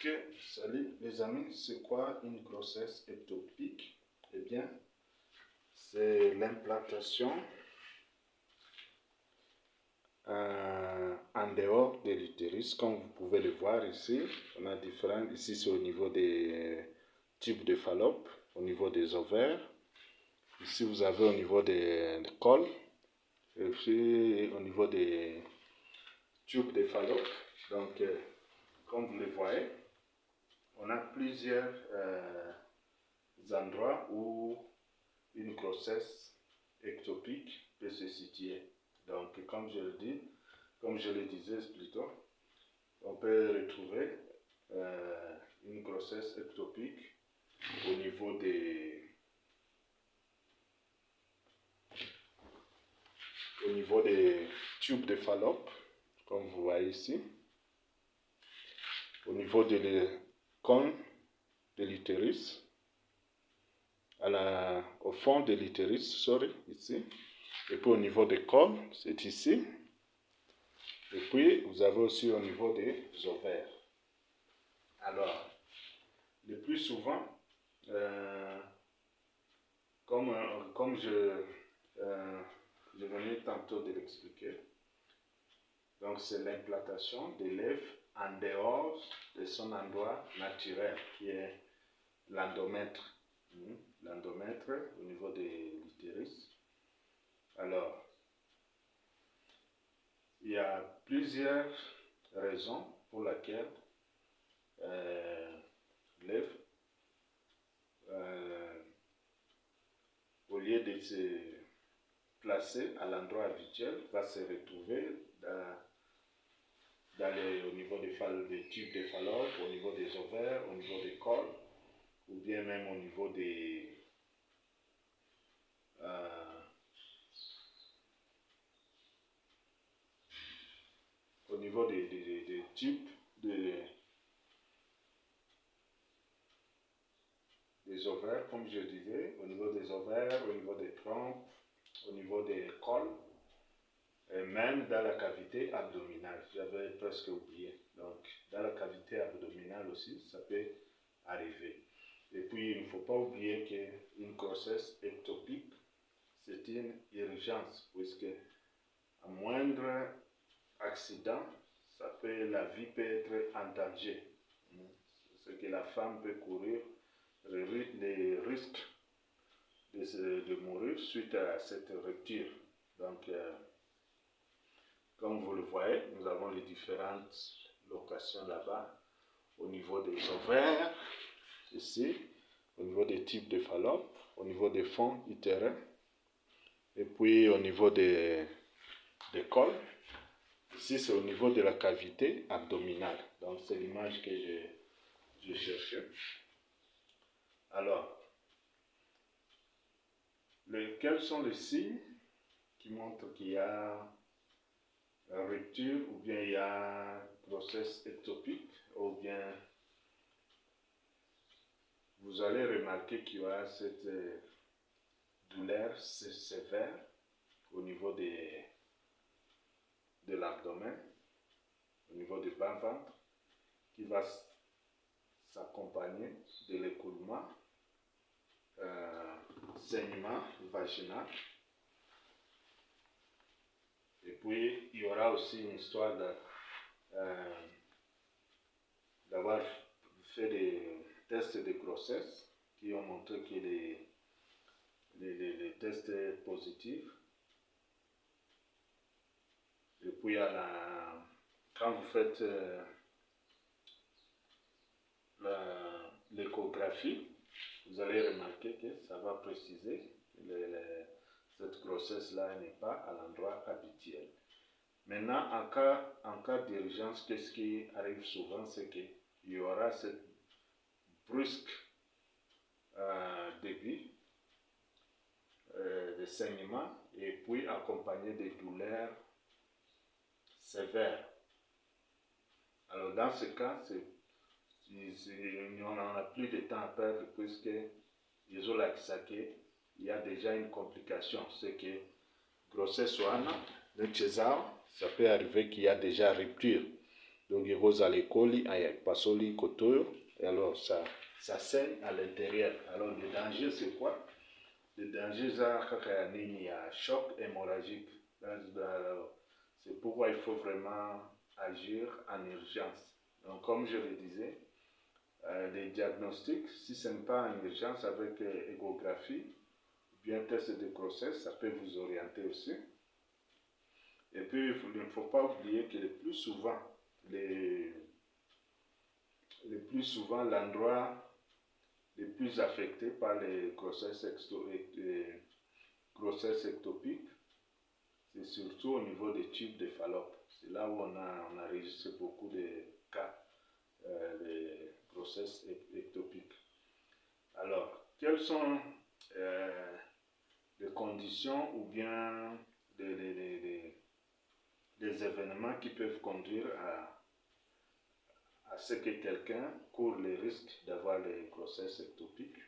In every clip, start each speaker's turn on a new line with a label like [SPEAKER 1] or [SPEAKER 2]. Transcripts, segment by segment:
[SPEAKER 1] Salut les amis, c'est quoi une grossesse ectopique? Eh bien, c'est l'implantation en dehors de l'utérus. Comme vous pouvez le voir ici, on a différents. Ici, c'est au niveau des tubes de Fallope, au niveau des ovaires. Ici, vous avez au niveau des cols, et puis au niveau des tubes de Fallope. Donc, comme vous le voyez, on a plusieurs endroits où une grossesse ectopique peut se situer. Donc, comme je le disais plutôt, on peut retrouver une grossesse ectopique au niveau des tubes de Fallope, comme vous voyez ici, au niveau des cônes de l'utérus, au fond de l'utérus, ici, et puis au niveau des cônes, c'est ici, et puis vous avez aussi au niveau des ovaires. Alors, le plus souvent, comme je venais tantôt de l'expliquer, donc c'est l'implantation de l'œuf en dehors de son endroit naturel, qui est l'endomètre. L'endomètre au niveau de l'utérus. Alors, il y a plusieurs raisons pour lesquelles l'œuf, au lieu de se placer à l'endroit habituel, va se retrouver au niveau des tubes de Fallope, au niveau des ovaires, au niveau des cols, ou bien même au niveau des tubes des ovaires, comme je disais, au niveau des ovaires, au niveau des trompes, au niveau des cols, et même dans la cavité abdominale. J'avais presque oublié. Donc, dans la cavité abdominale aussi, ça peut arriver. Et puis, il ne faut pas oublier qu'une grossesse ectopique, c'est une urgence, puisque à moindre accident, la vie peut être en danger. Ce que la femme peut courir les risques de mourir suite à cette rupture. Donc, comme vous le voyez, nous avons les différentes locations là-bas, au niveau des ovaires, ici, au niveau des types de Fallope, au niveau des fonds utérins, et puis au niveau des cols. Ici, c'est au niveau de la cavité abdominale. Donc, c'est l'image que je cherchais. Alors, quels sont les signes qui montrent qu'il y a rupture, ou bien il y a grossesse ectopique, ou bien vous allez remarquer qu'il y aura cette douleur sévère au niveau de l'abdomen, au niveau du bas-ventre, qui va s'accompagner de l'écoulement, saignement vaginal. Et puis, il y aura aussi une histoire d'avoir fait des tests de grossesse qui ont montré que les tests positifs. Et puis, quand vous faites l'échographie, vous allez remarquer que ça va préciser que cette grossesse-là n'est pas à l'endroit habituel. Maintenant, en cas d'urgence, qu'est-ce qui arrive souvent, c'est qu'il y aura cette brusque début de saignement, et puis accompagné de douleurs sévères. Alors dans ce cas, on n'en a plus de temps à perdre, puisque il y a déjà une complication. C'est que grossesse ou le césar, ça peut arriver qu'il y a déjà rupture. Donc, il y a l'école, il y a pasoli kotoyo, et alors ça saigne à l'intérieur. Alors, le danger, c'est quoi? Le danger, il y a un choc hémorragique. C'est pourquoi il faut vraiment agir en urgence. Donc, comme je le disais, les diagnostics, si ce n'est pas en urgence avec échographie, bien test de grossesse, ça peut vous orienter aussi. Et puis, il ne faut pas oublier que le plus souvent, l'endroit le plus affecté par les grossesses ectopiques, c'est surtout au niveau des tubes de Fallope. C'est là où on a enregistré beaucoup de cas de grossesses ectopiques. Alors, quelles sont les conditions ou bien les événements qui peuvent conduire à ce que quelqu'un court le risque d'avoir les grossesses ectopiques?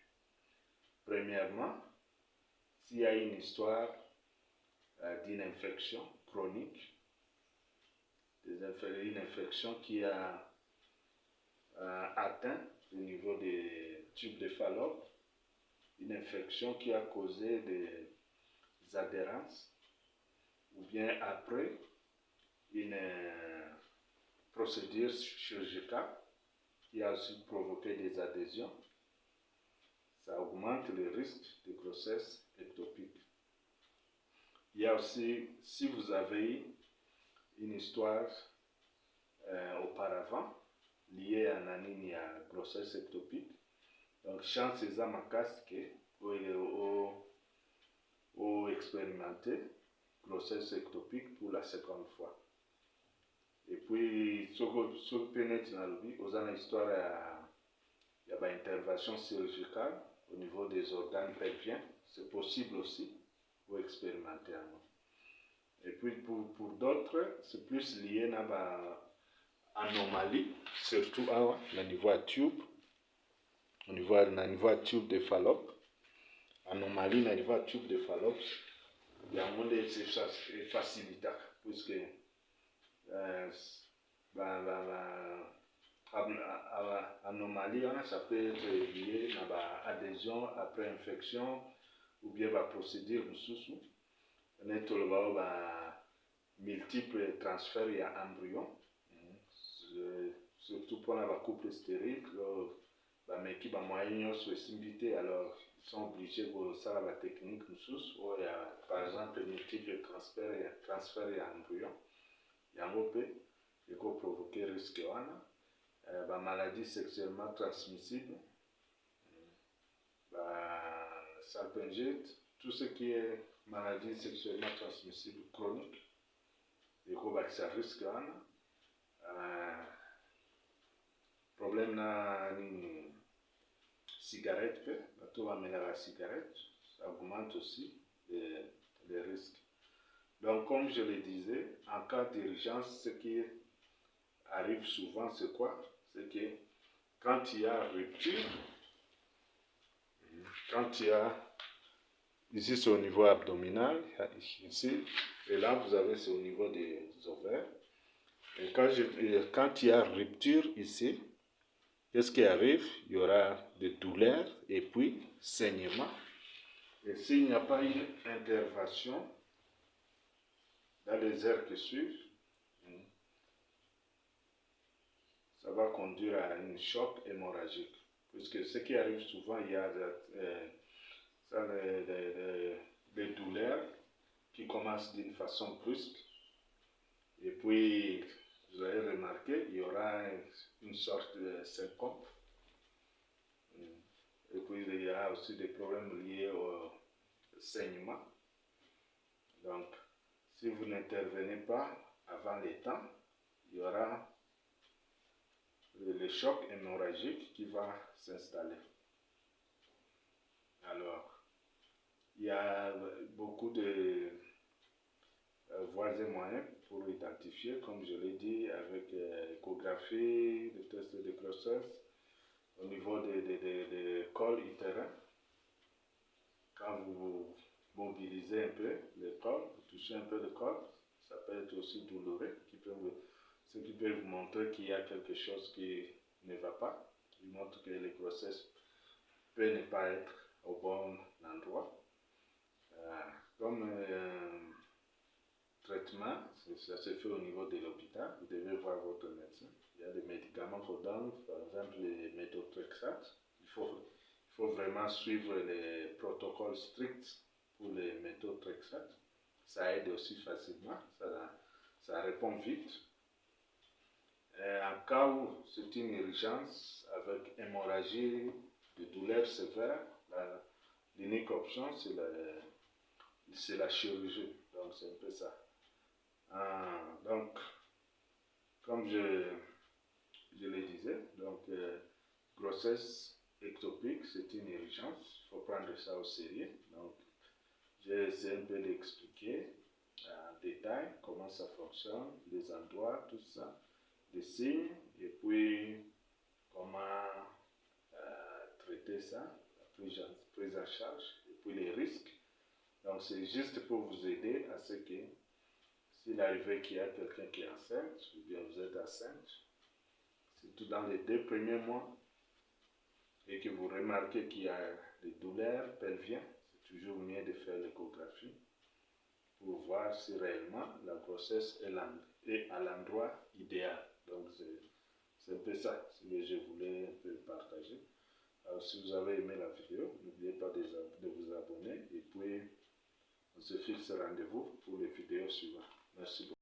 [SPEAKER 1] Premièrement, s'il y a une histoire d'une infection chronique, une infection qui a atteint le niveau des tubes de Fallope, une infection qui a causé des adhérences, ou bien après une procédure chirurgicale qui a aussi provoqué des adhésions, ça augmente le risque de grossesse ectopique. Il y a aussi, si vous avez eu une histoire auparavant liée à une grossesse ectopique, donc chance eza makasi ou expérimenter grossesse ectopique pour la seconde fois. Et puis, ce pénètre dans le vie, vous avez une histoire, il y a une intervention chirurgicale au niveau des organes pelviens, c'est possible aussi pour expérimenter. Et puis, pour d'autres, c'est plus lié à l'anomalie, surtout au niveau de tube, au niveau de tube de Fallope. Anomalie au niveau de tube de Fallope, il y a un monde de facilité, puisque anomalie, ça peut être lié à l'adhésion après infection ou bien à procédure sous multiples transferts à embryon, surtout pour les couples stériles, mais qui va moyen invité, alors ils sont obligés de faire la technique où il y a par exemple multiples transferts à embryon. Il y a un peu qui peut provoquer risque de maladie sexuellement transmissible, salpingite, tout ce qui est maladie sexuellement transmissible chronique, et ça risque problème na cigarette, tout va mener à la cigarette, ça augmente aussi les risques. Donc, comme je le disais, en cas d'urgence, ce qui arrive souvent, c'est quoi? C'est que quand il y a rupture, ici c'est au niveau abdominal, ici, et là vous avez c'est au niveau des ovaires. Et quand il y a rupture ici, qu'est-ce qui arrive? Il y aura des douleurs et puis saignement. Et s'il n'y a pas une intervention dans les heures qui suivent, ça va conduire à un choc hémorragique. Puisque ce qui arrive souvent, il y a des douleurs qui commencent d'une façon brusque. Et puis, vous avez remarqué, il y aura une sorte de syncope. Et puis, il y aura aussi des problèmes liés au saignement. Donc, si vous n'intervenez pas avant les temps, il y aura le choc hémorragique qui va s'installer. Alors, il y a beaucoup de voies et moyens pour identifier, comme je l'ai dit, avec échographie, le test de grossesse, au niveau des cols utérins. Quand vous mobilisez un peu le col, vous touchez un peu le col, ça peut être aussi douloureux, ce qui peut vous montrer qu'il y a quelque chose qui ne va pas. Il montre que les grossesses peuvent ne pas être au bon endroit. Comme traitement, ça se fait au niveau de l'hôpital. Vous devez voir votre médecin. Il y a des médicaments qu'on donne, par exemple les méthotrexate. Il faut vraiment suivre les protocoles stricts pour les méthotrexate. Ça aide aussi facilement, ça répond vite. En cas où c'est une urgence avec hémorragie, de douleurs sévères, l'unique option c'est la chirurgie. Donc c'est un peu ça. Donc, comme je le disais, donc grossesse ectopique, c'est une urgence. Il faut prendre ça au sérieux. Donc, j'ai essayé un peu d'expliquer en détail comment ça fonctionne, les endroits, tout ça, les signes, et puis comment traiter ça, la prise en charge, et puis les risques. Donc, c'est juste pour vous aider à ce que s'il arrive qu'il y a quelqu'un qui est enceinte, ou bien vous êtes enceinte, surtout dans les 2 premiers mois, et que vous remarquez qu'il y a des douleurs pelviennes, c'est toujours mieux de faire l'échographie pour voir si réellement la grossesse est à l'endroit idéal. Donc c'est un peu ça que je voulais un peu partager. Alors si vous avez aimé la vidéo, n'oubliez pas de vous abonner et puis on se fixe rendez-vous pour les vidéos suivantes. Merci beaucoup.